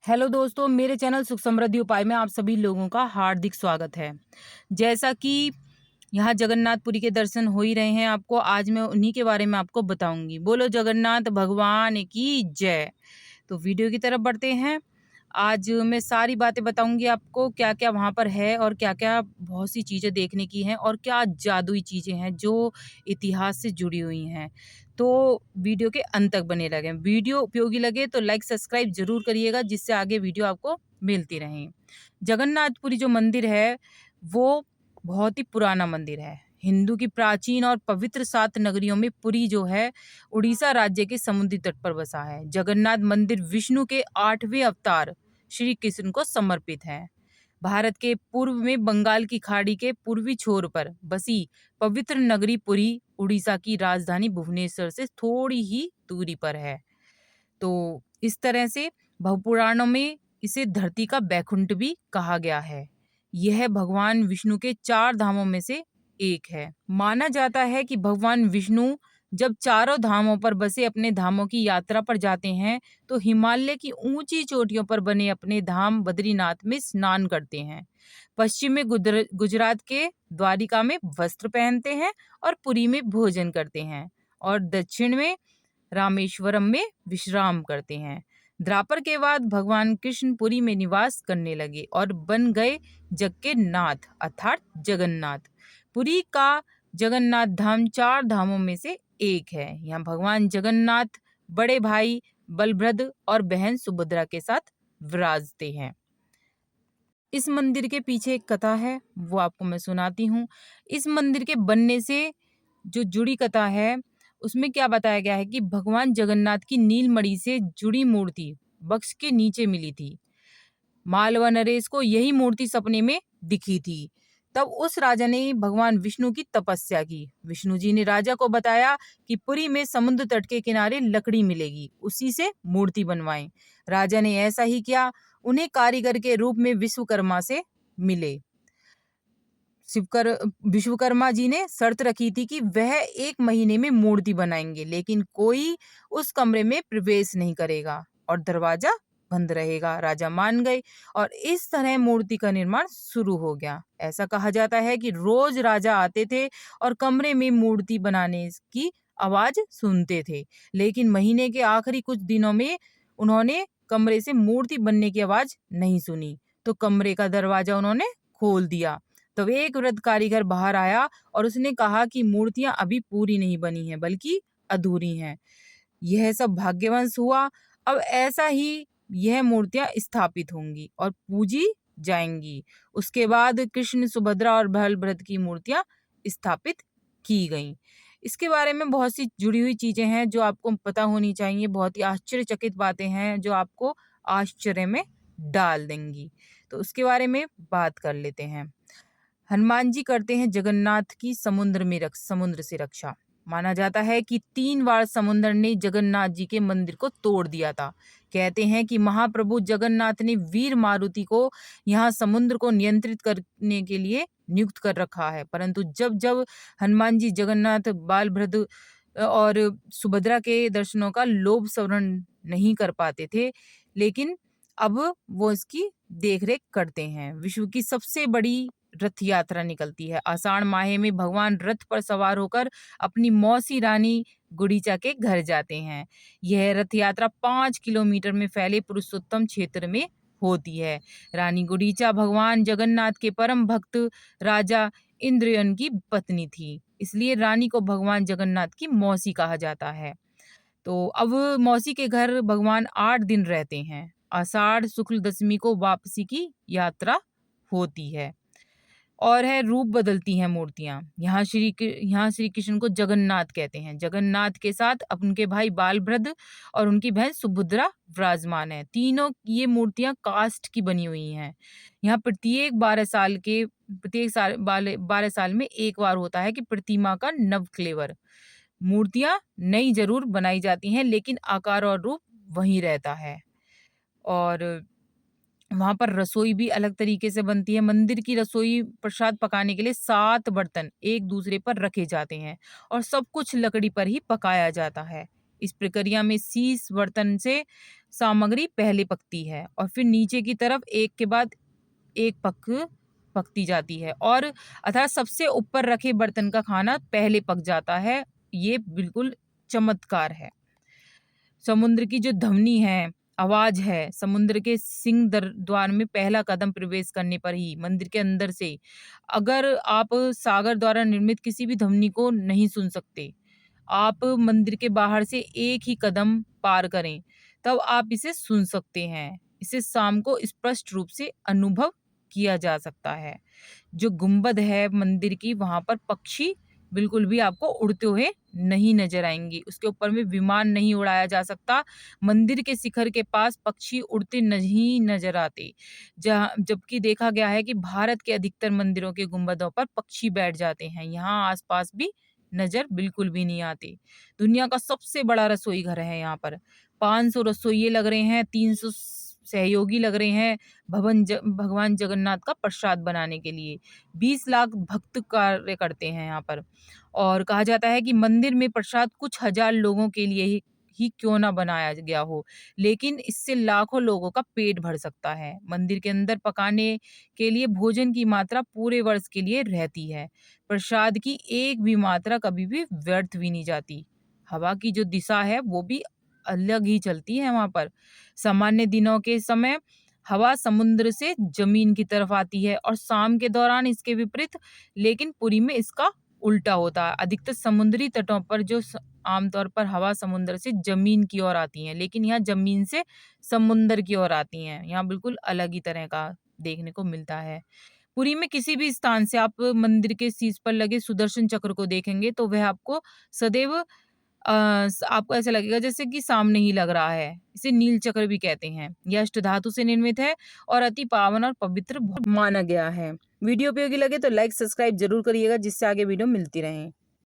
Hello दोस्तों, मेरे channel सुख समृद्धि उपाय में आप सभी लोगों का हार्दिक स्वागत है। जैसा कि यहाँ जगन्नाथपुरी के दर्शन हो ही रहे हैं आपको, आज मैं उन्हीं के बारे में आपको बताऊंगी। बोलो जगन्नाथ भगवान की जय। तो वीडियो की तरफ बढ़ते हैं। आज मैं सारी बातें बताऊंगी आपको, क्या क्या वहाँ पर है और क्या क्या बहुत सी चीज़ें देखने की हैं और क्या जादुई चीज़ें हैं जो इतिहास से जुड़ी हुई हैं। तो वीडियो के अंत तक बने लगे। वीडियो उपयोगी लगे तो लाइक सब्सक्राइब जरूर करिएगा, जिससे आगे वीडियो आपको मिलती रहें। जगन्नाथपुरी जो मंदिर है वो बहुत ही पुराना मंदिर है। हिंदू की प्राचीन और पवित्र 7 नगरियों में पुरी जो है उड़ीसा राज्य के समुद्री तट पर बसा है। जगन्नाथ मंदिर विष्णु के 8वें अवतार श्री कृष्ण को समर्पित है। भारत के पूर्व में बंगाल की खाड़ी के पूर्वी छोर पर बसी पवित्र नगरी पुरी उड़ीसा की राजधानी भुवनेश्वर से थोड़ी ही दूरी पर है। तो इस तरह से भवपुराणों में इसे धरती का बैकुंठ भी कहा गया है। यह भगवान विष्णु के 4 धामों में से एक है। माना जाता है कि भगवान विष्णु जब चारों धामों पर बसे अपने धामों की यात्रा पर जाते हैं तो हिमालय की ऊंची चोटियों पर बने अपने धाम बद्रीनाथ में स्नान करते हैं। पश्चिम में गुजरात के द्वारिका में वस्त्र पहनते हैं और पुरी में भोजन करते हैं, और दक्षिण में रामेश्वरम में विश्राम करते हैं। द्वापर के बाद भगवान कृष्ण पुरी में निवास करने लगे और बन गए जग के नाथ अर्थात जगन्नाथ। पुरी का जगन्नाथ धाम 4 धामों में से एक है। यहाँ भगवान जगन्नाथ बड़े भाई बलभद्र और बहन सुभद्रा के साथ विराजते हैं। इस मंदिर के पीछे एक कथा है, वो आपको मैं सुनाती हूँ। इस मंदिर के बनने से जो जुड़ी कथा है उसमें क्या बताया गया है कि भगवान जगन्नाथ की नीलमणि से जुड़ी मूर्ति वृक्ष के नीचे मिली थी। मालवा नरेश को यही मूर्ति सपने में दिखी थी। तब उस राजा ने भगवान विष्णु की तपस्या की। विष्णु जी ने राजा को बताया कि पुरी में समुद्र तट के किनारे लकड़ी मिलेगी, उसी से मूर्ति बनवाएं। राजा ने ऐसा ही किया। उन्हें कारीगर के रूप में विश्वकर्मा से मिले। शिवकर विश्वकर्मा जी ने शर्त रखी थी कि वह 1 महीने में मूर्ति बनाएंगे, लेकिन कोई उस कमरे में प्रवेश नहीं करेगा और दरवाजा बंद रहेगा। राजा मान गए और इस तरह मूर्ति का निर्माण शुरू हो गया। ऐसा कहा जाता है कि रोज राजा आते थे और कमरे में मूर्ति बनाने की आवाज सुनते थे, लेकिन महीने के आखिरी कुछ दिनों में उन्होंने कमरे से मूर्ति बनने की आवाज नहीं सुनी, तो कमरे का दरवाजा उन्होंने खोल दिया। तब एक वृद्ध कारीगर बाहर आया और उसने कहा कि मूर्तियां अभी पूरी नहीं बनी हैं, बल्कि अधूरी हैं। यह सब भाग्यवंश हुआ। अब ऐसा ही यह मूर्तियां स्थापित होंगी और पूजी जाएंगी। उसके बाद कृष्ण, सुभद्रा और बलभद्र की मूर्तियां स्थापित की गईं। इसके बारे में बहुत सी जुड़ी हुई चीजें हैं जो आपको पता होनी चाहिए। बहुत ही आश्चर्यचकित बातें हैं जो आपको आश्चर्य में डाल देंगी। तो उसके बारे में बात कर लेते हैं। हनुमान जी करते हैं जगन्नाथ की समुद्र से रक्षा। माना जाता है कि 3 बार समुद्र ने जगन्नाथ जी के मंदिर को तोड़ दिया था। कहते हैं कि महाप्रभु जगन्नाथ ने वीर मारुति को यहाँ समुद्र को नियंत्रित करने के लिए नियुक्त कर रखा है, परंतु जब जब हनुमान जी जगन्नाथ, बलभद्र और सुभद्रा के दर्शनों का लोभ सवरण नहीं कर पाते थे, लेकिन अब वो इसकी देखरेख करते हैं। विश्व की सबसे बड़ी रथ यात्रा निकलती है। आषाढ़ माह में भगवान रथ पर सवार होकर अपनी मौसी रानी गुड़ीचा के घर जाते हैं। यह रथ यात्रा 5 किलोमीटर में फैले पुरुषोत्तम क्षेत्र में होती है। रानी गुड़ीचा भगवान जगन्नाथ के परम भक्त राजा इंद्रयन की पत्नी थी, इसलिए रानी को भगवान जगन्नाथ की मौसी कहा जाता है। तो अब मौसी के घर भगवान 8 दिन रहते हैं। आषाढ़ शुक्ल दशमी को वापसी की यात्रा होती है और है रूप बदलती हैं मूर्तियां। यहाँ श्री कृष्ण को जगन्नाथ कहते हैं। जगन्नाथ के साथ अब उनके भाई बलभद्र और उनकी बहन सुभद्रा विराजमान है। तीनों ये मूर्तियां काष्ठ की बनी हुई हैं। यहाँ प्रत्येक साल 12 साल में एक बार होता है कि प्रतिमा का नवक्लेवर। मूर्तियां नई जरूर बनाई जाती हैं, लेकिन आकार और रूप वही रहता है। और वहां पर रसोई भी अलग तरीके से बनती है। मंदिर की रसोई प्रसाद पकाने के लिए 7 बर्तन एक दूसरे पर रखे जाते हैं और सब कुछ लकड़ी पर ही पकाया जाता है। इस प्रक्रिया में शीश बर्तन से सामग्री पहले पकती है और फिर नीचे की तरफ एक के बाद एक पकती जाती है, और अर्थात सबसे ऊपर रखे बर्तन का खाना पहले पक जाता है। ये बिल्कुल चमत्कार है। समुद्र की जो ध्वनि है, आवाज है, समुद्र के सिंह द्वार में पहला कदम प्रवेश करने पर ही मंदिर के अंदर से, अगर आप सागर द्वारा निर्मित किसी भी ध्वनि को नहीं सुन सकते, आप मंदिर के बाहर से एक ही कदम पार करें, तब आप इसे सुन सकते हैं। इसे शाम को स्पष्ट रूप से अनुभव किया जा सकता है। जो गुंबद है मंदिर की, वहां पर पक्षी बिल्कुल भी आपको उड़ते हुए नहीं नजर आएंगे। उसके ऊपर में विमान नहीं उड़ाया जा सकता। मंदिर के शिखर के पास पक्षी उड़ते नहीं नजर आते। जबकि देखा गया है कि भारत के अधिकतर मंदिरों के गुंबदों पर पक्षी बैठ जाते हैं, यहाँ आसपास भी नजर बिल्कुल भी नहीं आती। दुनिया का सबसे बड़ा रसोई घर है यहाँ पर। 500 रसोइये लग रहे हैं, 300 सहयोगी लग रहे हैं भगवान जगन्नाथ का प्रसाद बनाने के लिए। 20 लाख भक्त कार्य करते हैं यहाँ पर, और कहा जाता है कि मंदिर में प्रसाद कुछ हजार लोगों के लिए ही क्यों ना बनाया गया हो, लेकिन इससे लाखों लोगों का पेट भर सकता है। मंदिर के अंदर पकाने के लिए भोजन की मात्रा पूरे वर्ष के लिए रहती है। प्रसाद की एक भी मात्रा कभी भी व्यर्थ भी नहीं जाती। हवा की जो दिशा है वो भी अलग ही चलती है वहां पर। सामान्य दिनों के समय हवा समुद्र से जमीन की तरफ आती है और शाम के दौरान इसके विपरीत, लेकिन पुरी में इसका उल्टा होता है। अधिकतर समुद्री तटों पर जो आमतौर पर हवा समुद्र से जमीन की ओर आती है, लेकिन यहाँ जमीन से समुद्र की ओर आती हैं। यहाँ बिल्कुल अलग ही तरह का देखने को मिलता है। पुरी में किसी भी स्थान से आप मंदिर के शीश पर लगे सुदर्शन चक्र को देखेंगे तो वह आपको सदैव आपको ऐसा लगेगा जैसे कि सामने ही लग रहा है। इसे नील चक्र भी कहते हैं। यह अष्टधातु से निर्मित है और अति पावन और पवित्र माना गया है। वीडियो उपयोगी लगे तो लाइक सब्सक्राइब जरूर करिएगा, जिससे आगे वीडियो मिलती रहे।